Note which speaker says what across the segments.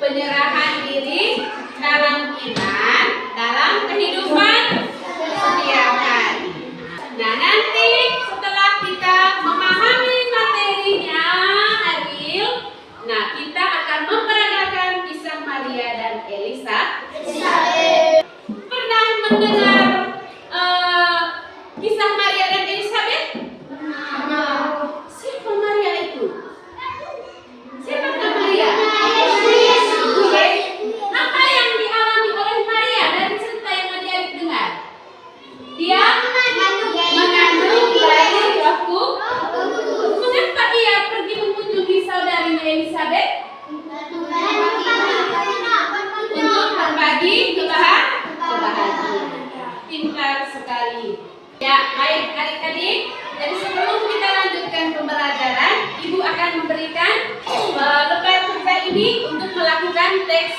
Speaker 1: Penyerahan diri dalam iman, dalam kehidupan setiap hari. Nah, nanti setelah kita memahami materinya, Ariel, nah kita akan memperagakan kisah Maria dan Elisa. Pernah mendengar kisah Maria dan Elizabeth? Siapa Maria itu? Siapa Maria? Apa yang dialami oleh Maria dari cerita yang adik-adik dengar? Dia mengandung bayi Roh. Mengapa ia pergi mengunjungi saudarinya Elizabeth? Untuk berbagi kebahagiaan. Pintar sekali. Ya, baik adik-adik. Jadi sebelum kita lanjutkan pembelajaran, Ibu akan memberikan lembar kerja ini untuk melakukan tes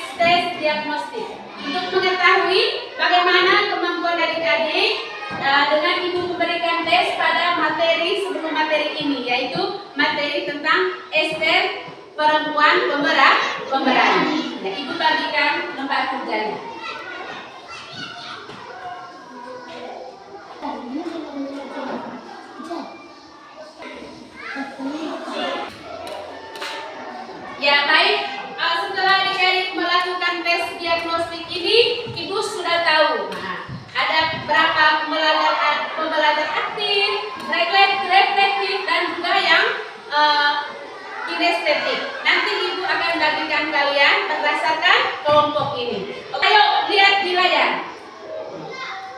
Speaker 1: diagnostik. Untuk mengetahui bagaimana kemampuan adik-adik dengan Ibu memberikan tes pada materi sebelum materi ini, yaitu materi tentang Ester, perempuan pemberani. Nah, Ibu bagikan lembar kerjanya. Ya baik, setelah adik-adik melakukan tes diagnostik ini, Ibu sudah tahu. Nah, ada berapa pembelajar aktif, reflektif, dan juga yang kinestetik. Nanti Ibu akan bagikan kalian berdasarkan kelompok ini. Ayo lihat di layar.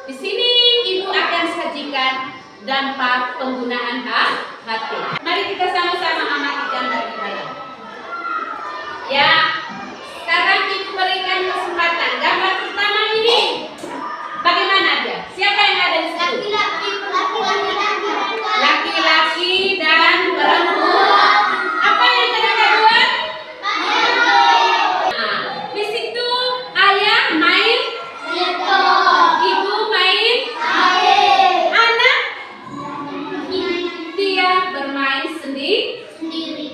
Speaker 1: Di sini Ibu akan sajikan dampak penggunaan HP. Mari kita sama-sama amati gambar di layar. Ya, sekarang Ibu berikan kesempatan. Gambar pertama ini bagaimana dia? Siapa yang ada di situ? Laki-laki dan perempuan. Apa yang mereka buat? Nah, di situ ayah main, ibu main, anak dia bermain sendiri.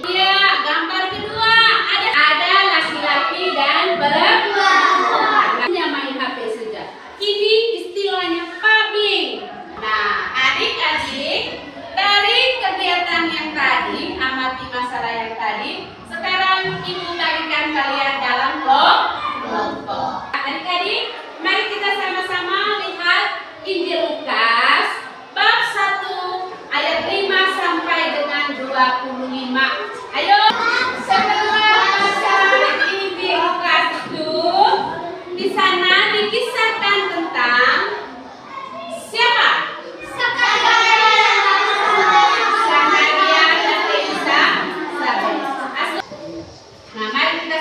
Speaker 1: Dia gambar kedua ada laki-laki dan perempuan. Hanya main HP saja. Ini istilahnya pubbing. Nah, adik-adik, dari kegiatan yang tadi, amati masalah yang tadi, sekarang Ibu bagikan kalian dalam kelompok. Adik-adik, mari kita sama-sama lihat Injil Lukas bab 1 ayat 5 sampai dengan 25. Ayo, setelah baca Injil Lukas itu, di sana dikisahkan tentang siapa? Zakaria dan Elizabeth. Nah, mari kita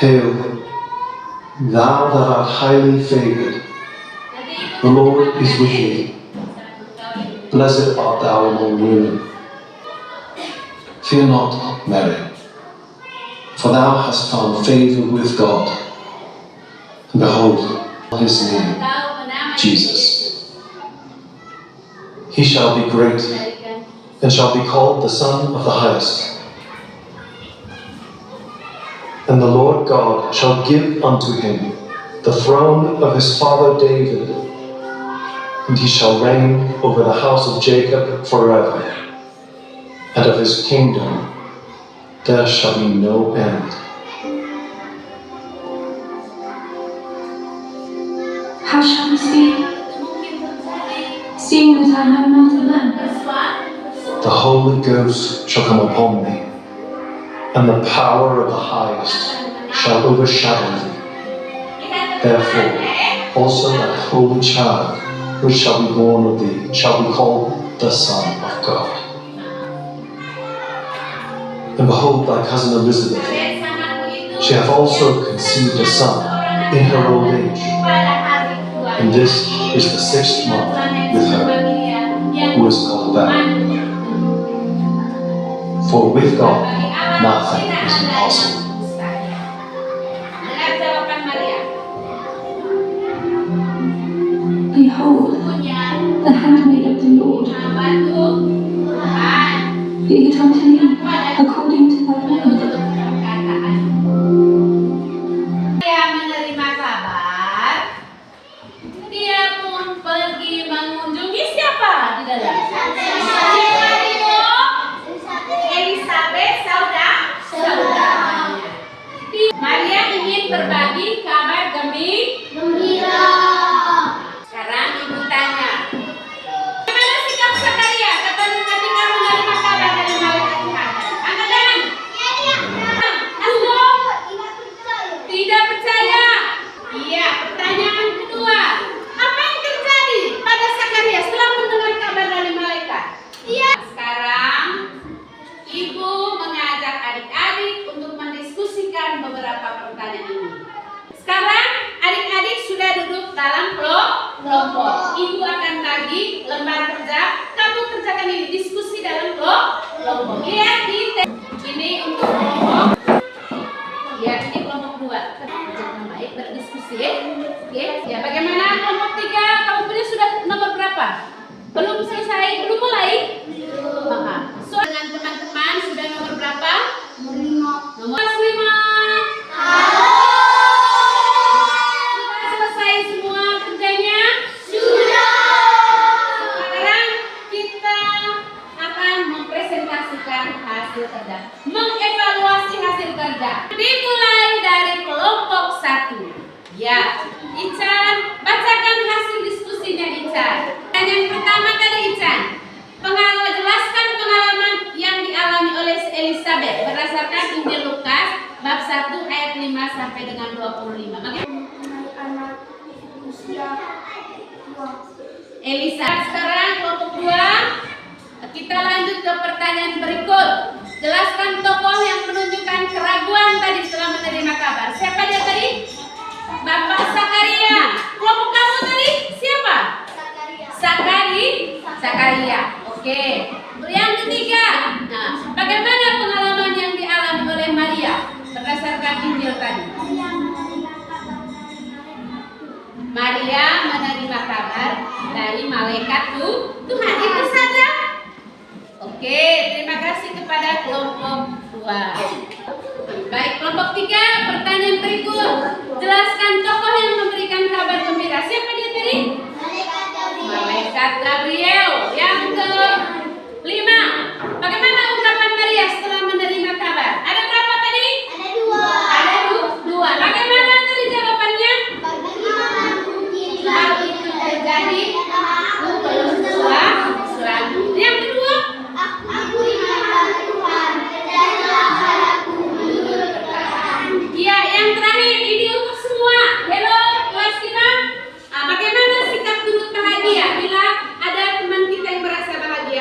Speaker 2: Hail, thou that art highly favored, the Lord is with thee. Blessed art thou among women. Fear not, Mary, for thou hast found favor with God. And behold, his name, Jesus. He shall be great, and shall be called the Son of the Highest. And the Lord God shall give unto him the throne of his father David, and he shall reign over the house of Jacob forever, and of his kingdom there shall be no end.
Speaker 3: How shall we speak, seeing that I know not a man?
Speaker 2: The Holy Ghost shall come upon thee, and the power of the Highest shall overshadow thee. Therefore also that holy child which shall be born of thee shall be called the Son of God. And behold, thy cousin Elizabeth, she hath also conceived a son in her old age, and this is the 6th month with her, who is called barren. For with God nothing is impossible.
Speaker 3: Behold, the handmaid of the Lord, be it unto me according to thy word.
Speaker 1: Dia menerima kabar, dia pun pergi mengunjungi siapa di dalam? Siapa itu? Elizabeth, saudaranya. Maria ingin berbagi kabar gembira. Sekarang ibu tanya, bagaimana sikap Zakaria ketika menerima kabar dari malaikat Tuhan? Angkat tangan. Tidak percaya. Iya, pertanyaan kedua. Apa yang terjadi pada Zakaria setelah mendengar kabar dari malaikat? Iya. Sekarang ibu mengajak adik-adik untuk mendiskusikan beberapa pertanyaan ini. Sekarang adik-adik sudah duduk dalam kelompok. Ibu akan bagi lembar kerja. Kamu kerjakan ini, diskusi dalam kelompok. Lihat di ini untuk kelompok. Ya, ini kelompok 2. Kerjakan baik, berdiskusi. Oke. Ya, bagaimana kelompok 3? Kamu punya sudah nomor berapa? Belum selesai, belum mulai? Maaf. So, dengan teman-teman sudah nomor berapa? Nomor 5. Sudah selesai semua kerjanya? Sudah. Sekarang kita akan mempresentasikan hasil kerja, mengevaluasi hasil kerja. Dimulai dari kelompok 1. Ya, Ican, bacakan hasil diskusinya Ican. Dan yang pertama kali Ican, jelaskan pengalaman yang dialami oleh Elizabeth berdasarkan Injil Lukas bab 1 ayat 5 sampai dengan 25.
Speaker 4: Anak usia 2.
Speaker 1: Elisa, sekarang kelompok 2. Kita lanjut ke pertanyaan berikut. Jelaskan tokoh yang menunjukkan keraguan tadi setelah menerima kabar. Siapa dia tadi? Bapak Zakaria. Kelompok kamu tadi siapa? Zakaria. Oke. Yang ketiga, nah, bagaimana pengalaman yang dialami oleh Maria berdasarkan Injil tadi? Maria menerima kabar dari malaikat Tuhan. Itu saja. Oke, terima kasih kepada kelompok 2. Baik, kelompok 3, pertanyaan berikut. Jelaskan tokoh yang memberikan kabar gembira. Siapa dia tadi? Malaikat Gabriel. Yang ke-5, bagaimana ungkapan Maria setelah menerima kabar? Ada berapa tadi? Ada dua. Bagaimana tadi jawabannya? Hal itu terjadi belum selalu. Yang kedua, iya, yang terakhir ini untuk semua. Hello, kelas kita. Bagaimana sikap turut bahagia bila ada teman kita yang merasa bahagia?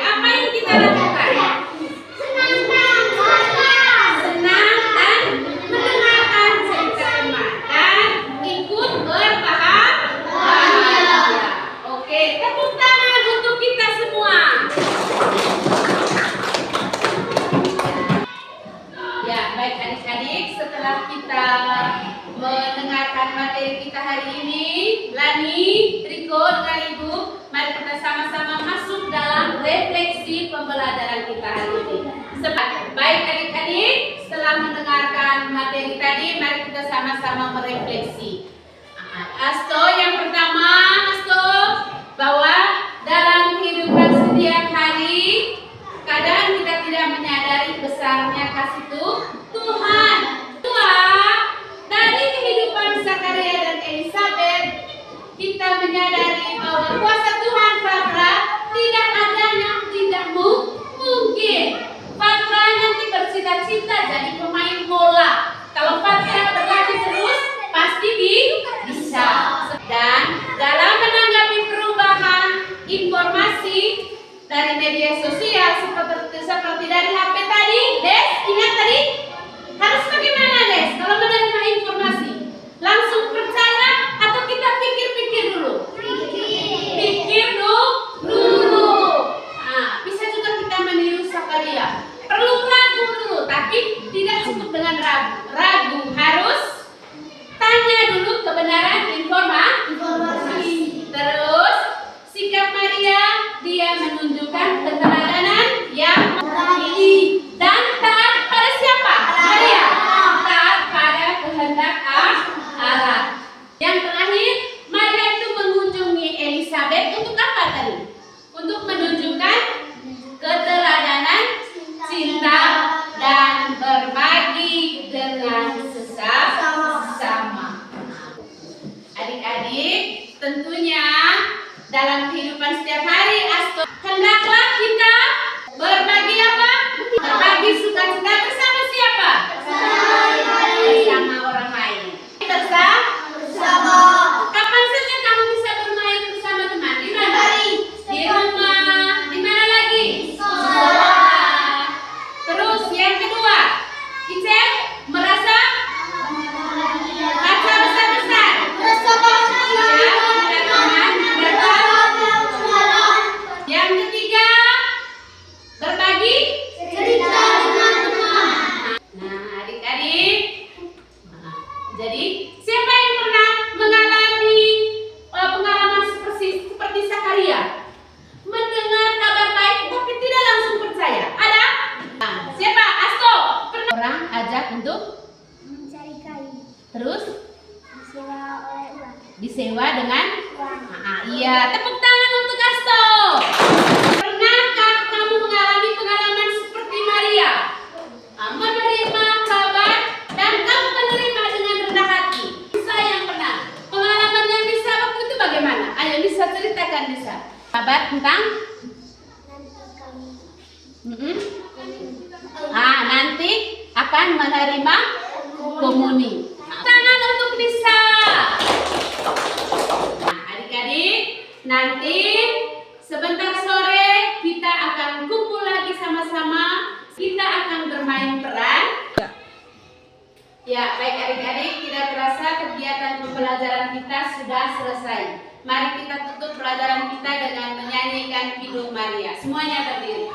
Speaker 1: baik adik-adik, setelah kita mendengarkan materi kita hari ini, Lani, Riko, dan Ibu, mari kita sama-sama masuk dalam refleksi pembelajaran kita hari ini. Baik adik-adik, setelah mendengarkan materi tadi, mari kita sama-sama merefleksi. Asto, yang pertama, Asto, bahwa dalam kehidupan setiap hari, kadang kita tidak menyadari besarnya kasih Tuhan. Kedua, dari kehidupan Zakaria dan Elizabeth, kita menyadari bahwa kuasa Tuhan Fatra tidak ada yang tidak mungkin. Fatra nanti bercita-cita jadi pemain bola. Kalau Fatra berlatih terus, pasti bisa. Dan dalam menanggapi perubahan informasi dari media sosial seperti dari HP tadi, Des, ingat tadi harus bagaimana, Des? Kalau menerima informasi, langsung percaya atau kita pikir-pikir dulu? Pikir dulu. Nah, bisa juga kita meniru Zakaria. Perlu ragu dulu, tapi tidak cukup dengan ragu, harus tanya dulu kebenaran informasi. Terus sikap Maria, dia menunjukkan keteladanan yang dan taat pada siapa? Maria. Taat pada kehendak Allah. Yang terakhir, Maria itu mengunjungi Elizabeth untuk apa tadi? Untuk menunjukkan keteladanan, cinta, dan berbagi dengan sesama. Adik-adik, tentunya dalam kehidupan setiap hari, hendaklah kita berbagi apa? Berbagi sukacita bersama siapa? Bersama orang lain. Bersama. Kapan saja kamu bisa bermain bersama teman? Di mana? Di rumah. Di mana lagi? Sekolah. Terus yang kedua, kita merasa baca besar-besar. Yang ketiga, berbagi cerita dengan teman. Nah, adik-adik, jadi siapa yang pernah mengalami pengalaman seperti Zakaria? Mendengar kabar baik tapi tidak langsung percaya. Ada? Nah, siapa? Asto. Pernah orang ajak untuk
Speaker 4: Mencari kayu.
Speaker 1: terus
Speaker 4: Disewa oleh uang.
Speaker 1: disewa dengan
Speaker 4: Uang.
Speaker 1: iya, tepuk tangan untuk Asto. Pernahkah kamu mengalami pengalaman seperti Maria? Menerima kabar dan kamu menerima dengan rendah hati. Lisa yang pernah. Pengalaman yang Lisa waktu itu bagaimana? Ayo Lisa ceritakan Lisa. Kabar tentang nanti akan menerima komuni. Tangan untuk Lisa. Adik-adik, nanti sebentar sore kita akan kumpul lagi sama-sama. Kita akan bermain peran. Ya, baik adik-adik, tidak terasa kegiatan pembelajaran kita sudah selesai. Mari kita tutup pelajaran kita dengan menyanyikan Hidup Maria. Semuanya berdiri.